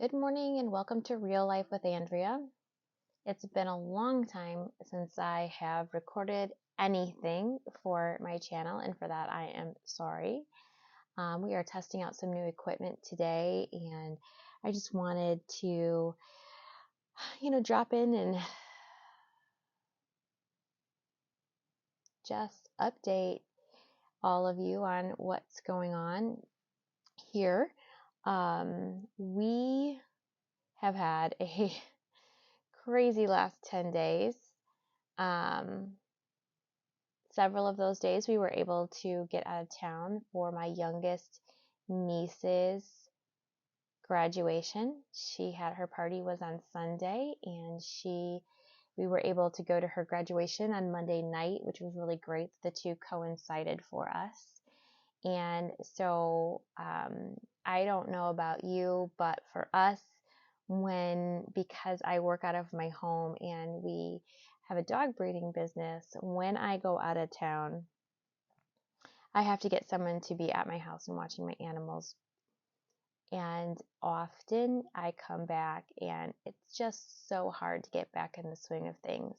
Good morning and welcome to Real Life with Andrea. It's been a long time since I have recorded anything for my channel, and for that I am sorry. We are testing out some new equipment today, and I just wanted to, drop in and just update all of you on what's going on here. We have had a crazy last 10 days. Several of those days we were able to get out of town for my youngest niece's graduation. Her party was on Sunday, and we were able to go to her graduation on Monday night, which was really great. The two coincided for us. And so I don't know about you, but for us, because I work out of my home and we have a dog breeding business, when I go out of town, I have to get someone to be at my house and watching my animals. And often I come back and it's just so hard to get back in the swing of things.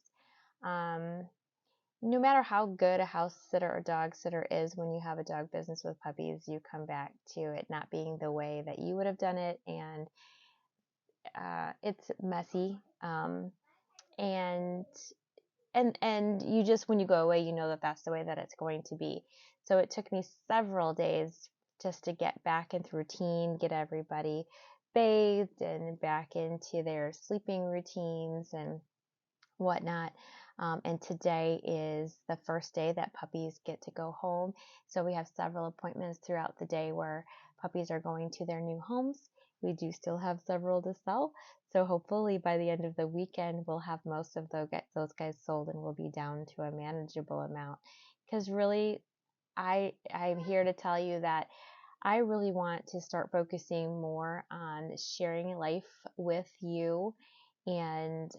No matter how good a house sitter or dog sitter is, when you have a dog business with puppies, you come back to it not being the way that you would have done it, and it's messy. And you just, when you go away, you know that that's the way that it's going to be. So it took me several days just to get back into routine, get everybody bathed and back into their sleeping routines and whatnot. And today is the first day that puppies get to go home. So we have several appointments throughout the day where puppies are going to their new homes. We do still have several to sell. So hopefully by the end of the weekend, we'll have most of those guys sold, and we'll be down to a manageable amount. Because really, I'm here to tell you that I really want to start focusing more on sharing life with you. And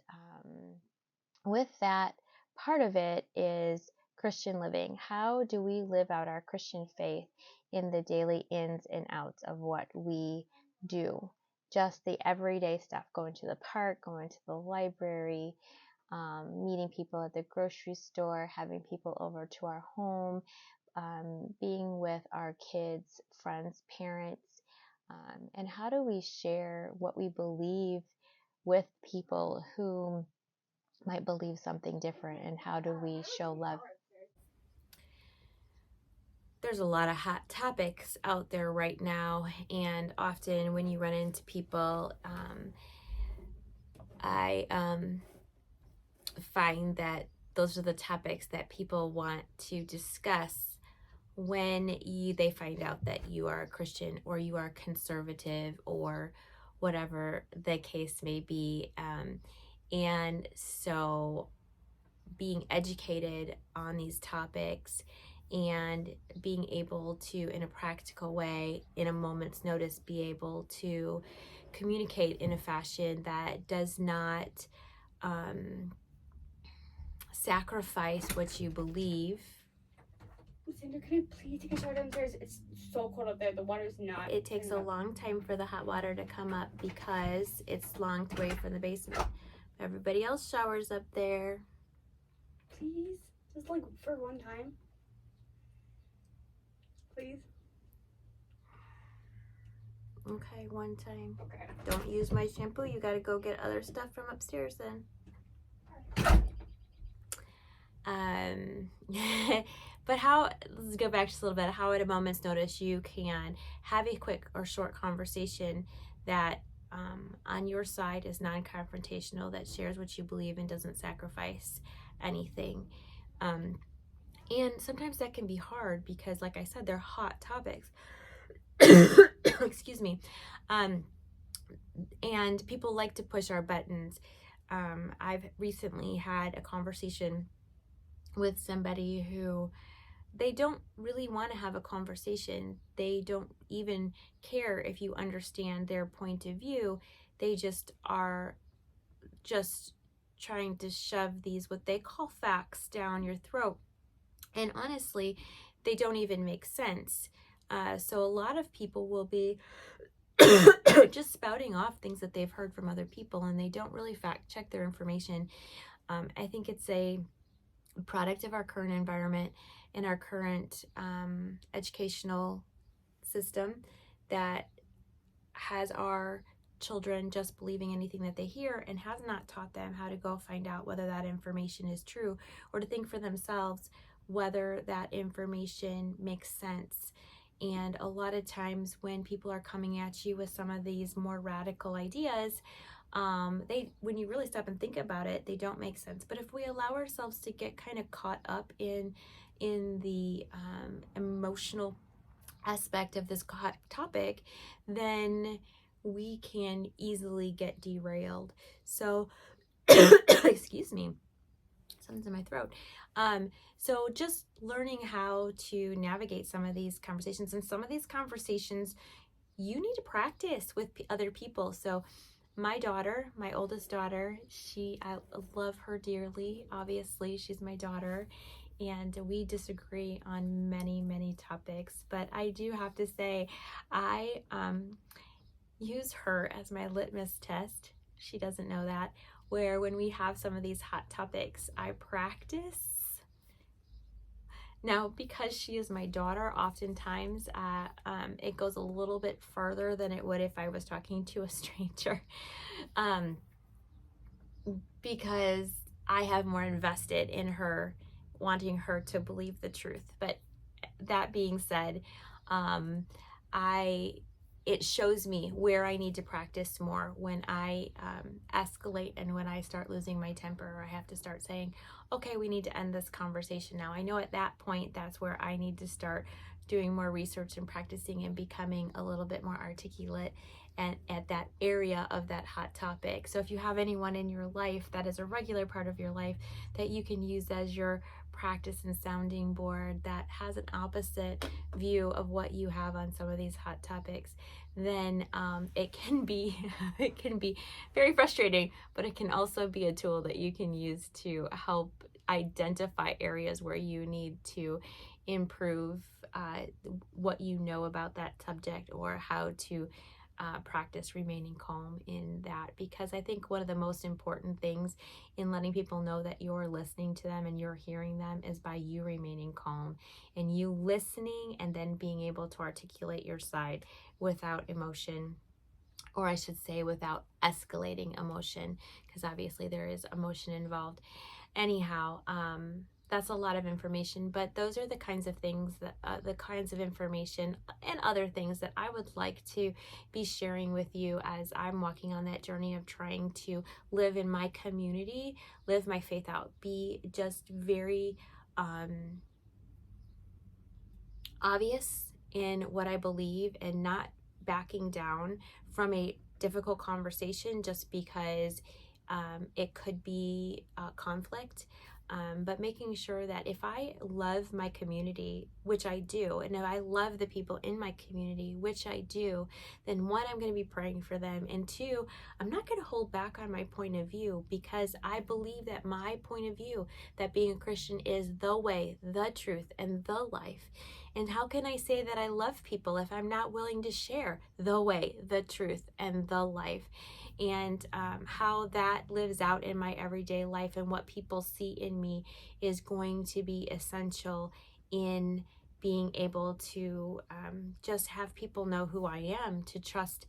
with that, part of it is Christian living. How do we live out our Christian faith in the daily ins and outs of what we do? Just the everyday stuff, going to the park, going to the library, meeting people at the grocery store, having people over to our home, being with our kids, friends, parents, and how do we share what we believe with people who might believe something different, and how do we show love? There's a lot of hot topics out there right now, and often when you run into people, I find that those are the topics that people want to discuss when they find out that you are a Christian or you are conservative or whatever the case may be. And so being educated on these topics and being able to, in a practical way, in a moment's notice, be able to communicate in a fashion that does not sacrifice what you believe. Sandra, can I please take a shower downstairs? It's so cold up there. The water's not. It takes a long time for the hot water to come up because it's long to wait for the basement. Everybody else showers up there. Please, just like for one time. Please. Okay, one time. Okay. Don't use my shampoo. You gotta go get other stuff from upstairs then. But let's go back just a little bit, how at a moment's notice you can have a quick or short conversation that on your side is non-confrontational, that shares what you believe and doesn't sacrifice anything. And sometimes that can be hard because, like I said, they're hot topics. Excuse me. And people like to push our buttons. I've recently had a conversation with somebody who they don't really want to have a conversation. They don't even care if you understand their point of view. They just are just trying to shove these, what they call facts, down your throat. And honestly, they don't even make sense. So a lot of people will be just spouting off things that they've heard from other people, and they don't really fact check their information. I think it's a product of our current environment and our current educational system that has our children just believing anything that they hear and has not taught them how to go find out whether that information is true, or to think for themselves whether that information makes sense. And a lot of times when people are coming at you with some of these more radical ideas, when you really stop and think about it, they don't make sense. But if we allow ourselves to get kind of caught up in the emotional aspect of this topic, then we can easily get derailed. So, excuse me, something's in my throat. So just learning how to navigate some of these conversations, and some of these conversations you need to practice with other people. So my daughter, my oldest daughter, I love her dearly. Obviously, she's my daughter, and we disagree on many, many topics. But I do have to say, I use her as my litmus test. She doesn't know that. Where when we have some of these hot topics, I practice. Now, because she is my daughter, oftentimes it goes a little bit further than it would if I was talking to a stranger, because I have more invested in her, wanting her to believe the truth. But that being said, it shows me where I need to practice more when I escalate, and when I start losing my temper, or I have to start saying, okay, we need to end this conversation now. I know at that point, that's where I need to start doing more research and practicing and becoming a little bit more articulate and at that area of that hot topic. So if you have anyone in your life that is a regular part of your life that you can use as your practice and sounding board, that has an opposite view of what you have on some of these hot topics, then it can be very frustrating, but it can also be a tool that you can use to help identify areas where you need to improve what you know about that subject, or how to practice remaining calm in that. Because I think one of the most important things in letting people know that you're listening to them and you're hearing them is by you remaining calm, and you listening, and then being able to articulate your side without emotion, or I should say without escalating emotion, because obviously there is emotion involved. Anyhow, that's a lot of information, but those are the kinds of things that the kinds of information and other things that I would like to be sharing with you as I'm walking on that journey of trying to live in my community, live my faith out, be just very obvious in what I believe, and not backing down from a difficult conversation just because it could be conflict. But making sure that if I love my community, which I do, and if I love the people in my community, which I do, then one, I'm going to be praying for them, and two, I'm not going to hold back on my point of view, because I believe that my point of view, that being a Christian is the way, the truth, and the life. And how can I say that I love people if I'm not willing to share the way, the truth, and the life? And how that lives out in my everyday life, and what people see in me is going to be essential in being able to just have people know who I am, to trust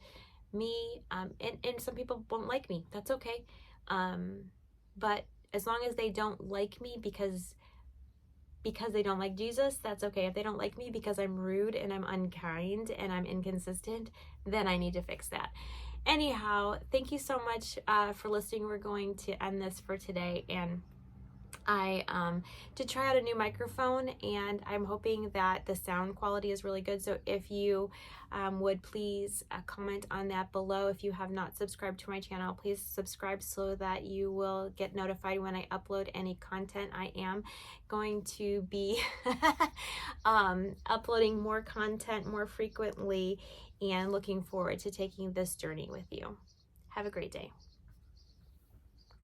me. And some people won't like me. That's okay. But as long as they don't like me because they don't like Jesus, that's okay. If they don't like me because I'm rude and I'm unkind and I'm inconsistent, then I need to fix that. Anyhow, thank you so much for listening. We're going to end this for today, and I did try out a new microphone, and I'm hoping that the sound quality is really good. So if you would please comment on that below. If you have not subscribed to my channel, please subscribe so that you will get notified when I upload any content. I am going to be uploading more content more frequently, and looking forward to taking this journey with you. Have a great day.